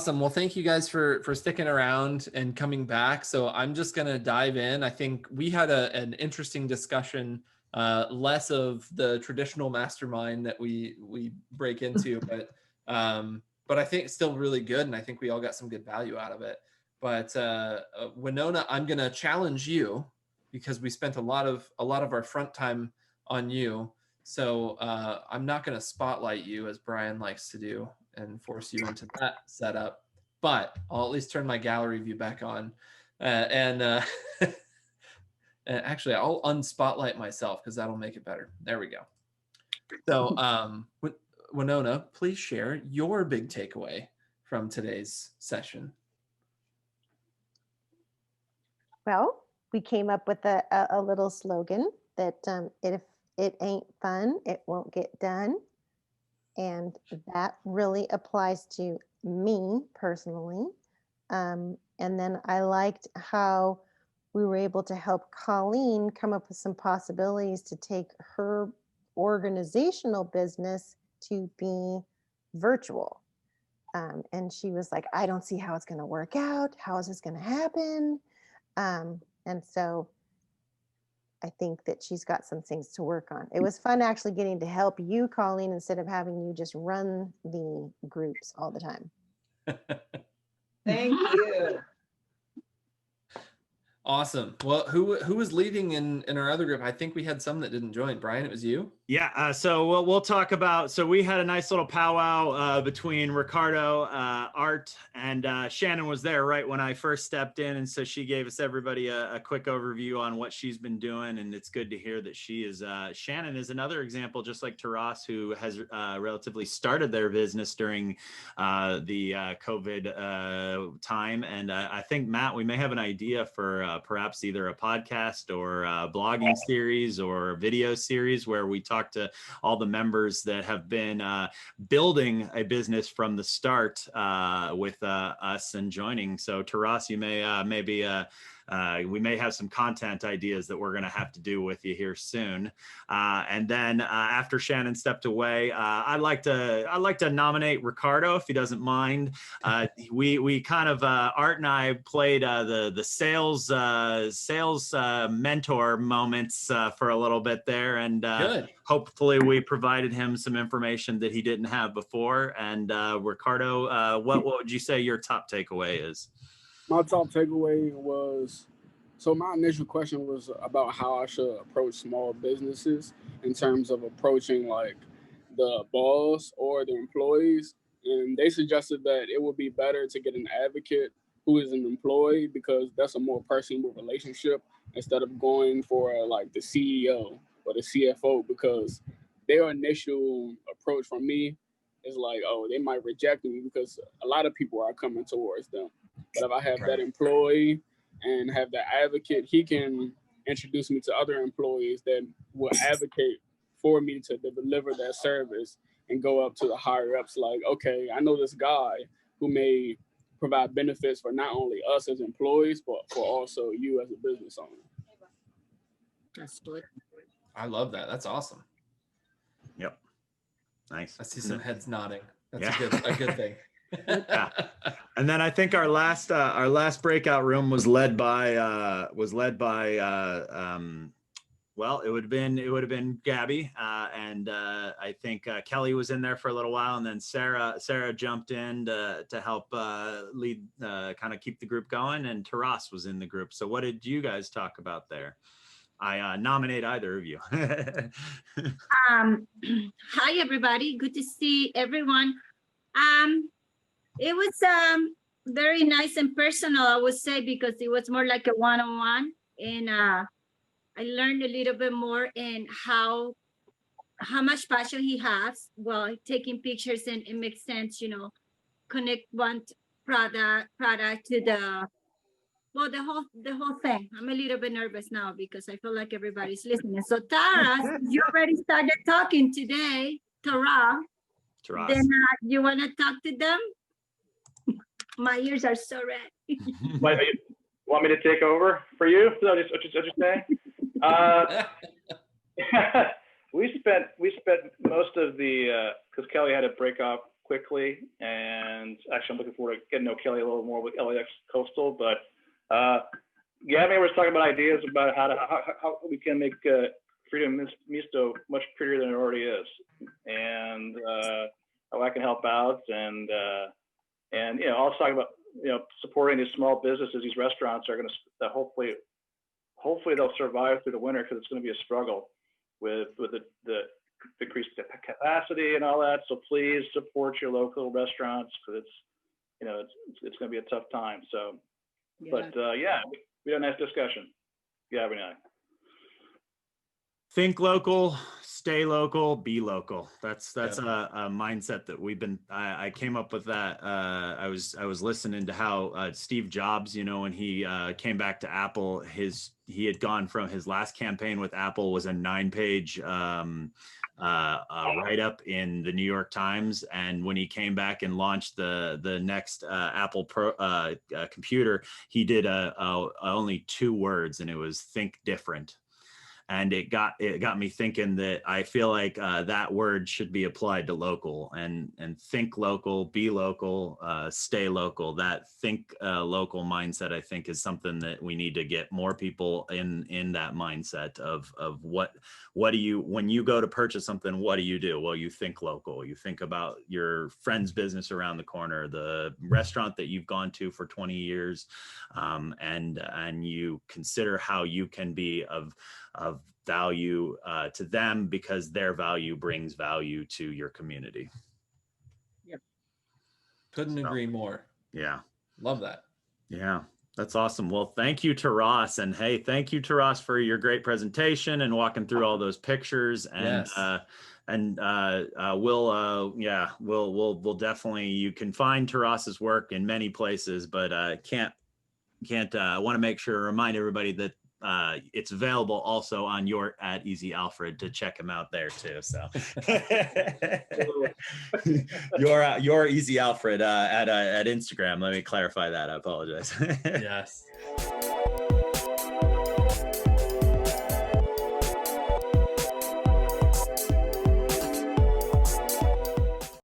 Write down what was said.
Awesome. Well, thank you guys for sticking around and coming back. So I'm just going to dive in. I think we had an interesting discussion, less of the traditional mastermind that we break into, but I think it's still really good, and I think we all got some good value out of it. But Winona, I'm going to challenge you because we spent a lot of our front time on you. So I'm not going to spotlight you as Brian likes to do and force you into that setup, but I'll at least turn my gallery view back on. And actually, I'll unspotlight myself because that'll make it better. There we go. So Winona, please share your big takeaway from today's session. Well, we came up with a little slogan that if it ain't fun, it won't get done. And that really applies to me personally. And then I liked how we were able to help Colleen come up with some possibilities to take her organizational business to be virtual. And she was like, I don't see how it's going to work out. How is this going to happen? And so I think that she's got some things to work on. It was fun actually getting to help you, Colleen, instead of having you just run the groups all the time. Thank you. Awesome. Well, who was leading in our other group? I think we had some that didn't join. Brian, it was you? Yeah, so we'll talk about, so we had a nice little powwow between Ricardo, Art, and Shannon was there right when I first stepped in, and so she gave us everybody a quick overview on what she's been doing, and it's good to hear that she is, Shannon is another example, just like Taras, who has relatively started their business during the COVID time, and I think, Matt, we may have an idea for perhaps either a podcast or a blogging series or a video series where we talk to all the members that have been building a business from the start with us and joining. So Taras, you may maybe we may have some content ideas that we're going to have to do with you here soon. And then after Shannon stepped away, I'd like to nominate Ricardo, if he doesn't mind. We kind of Art and I played the sales mentor moments for a little bit there, and hopefully we provided him some information that he didn't have before. And Ricardo, what would you say your top takeaway is? My top takeaway was, so my initial question was about how I should approach small businesses in terms of approaching like the boss or the employees. And they suggested that it would be better to get an advocate who is an employee because that's a more personal relationship instead of going for like the CEO or the CFO, because their initial approach from me is like, oh, they might reject me because a lot of people are coming towards them. But if I have that employee and have that advocate, he can introduce me to other employees that will advocate for me to deliver that service and go up to the higher ups like, okay, I know this guy who may provide benefits for not only us as employees, but for also you as a business owner. That's good. I love that. That's awesome. Yep. Nice. I see some heads nodding. That's Yeah. a good thing. Yeah. And then I think our last breakout room was led by well, it would have been Gabby, and I think Kelly was in there for a little while, and then Sarah jumped in to help lead, kind of keep the group going, and Taras was in the group. So what did you guys talk about there? I nominate either of you. Hi everybody, good to see everyone. It was very nice and personal, I would say, because it was more like a one-on-one, and I learned a little bit more in how much passion he has while taking pictures, and it makes sense, you know, connect one product to the whole thing. I'm a little bit nervous now because I feel like everybody's listening. So Taras, you already started talking today, Taras. Then you want to talk to them? My ears are so red. Wait, you want me to take over for you? Is that what you're saying? We spent most of the, because Kelly had to break off quickly. And actually, I'm looking forward to getting to know Kelly a little more with LAX Coastal. But Gabby was talking about ideas about how we can make Freedom Misto much prettier than it already is, and how I can help out. And you know, also talking about, you know, supporting these small businesses. These restaurants are going to hopefully they'll survive through the winter, because it's going to be a struggle with the increased capacity and all that. So please support your local restaurants, because it's, you know, it's going to be a tough time. So, Yeah. but yeah, we had a nice discussion. Yeah, we know. Think local, stay local, be local. That's Yeah. a mindset that I came up with that. I was listening to how Steve Jobs, you know, when he came back to Apple, he had gone from his last campaign with Apple was a 9-page write-up in the New York Times, and when he came back and launched the next Apple Pro computer, he did only 2 words, and it was think different. And it got me thinking that I feel like that word should be applied to local, and think local, be local, stay local. That think local mindset, I think, is something that we need to get more people in that mindset of what do you, when you go to purchase something, what do you do? Well, you think local. You think about your friend's business around the corner, the restaurant that you've gone to for 20 years, and you consider how you can be of value to them, because their value brings value to your community. Couldn't agree more. Yeah. Love that. Yeah. That's awesome. Well, thank you to Ross, and hey, thank you to Ross for your great presentation and walking through all those pictures. And Yes. we'll definitely, you can find Taras's work in many places, but I want to make sure to remind everybody that it's available also on at Easy Alfred to check him out there too. So your Easy Alfred at Instagram. Let me clarify that. I apologize. Yes.